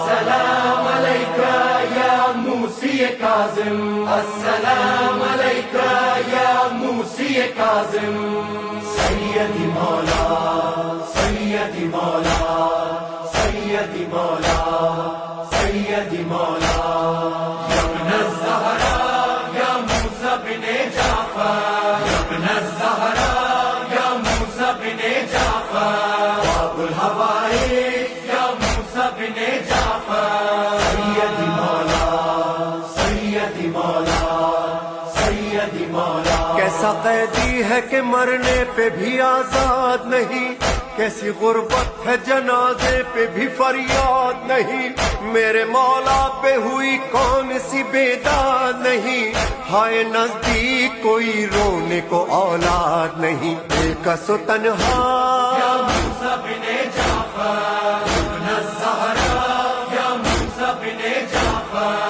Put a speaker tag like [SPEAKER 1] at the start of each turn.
[SPEAKER 1] السلام علیکہ یا موسی کاظم، السلام علیکہ یا موسی کاظم، سیدی مولا سیدی مولا سیدی مولا سیدی مولا، یا ابن الزہرا یا موسیٰ بن جعفر، یا ابن الزہرا یا موسیٰ بن جعفر، باب الحوائج یا موسیٰ بن جعفر، سیدی مولا سیدی مولا سیدی مولا۔
[SPEAKER 2] کیسا قیدی ہے کہ مرنے پہ بھی آزاد نہیں، کیسی غربت ہے جنازے پہ بھی فریاد نہیں، میرے مولا پہ ہوئی کون سی بیداد نہیں، ہائے نزدیک کوئی رونے کو اولاد نہیں، بے کس و تنہا
[SPEAKER 1] یا موسیٰ بن جعفر، ابن الزہرا یا موسیٰ بن جعفر،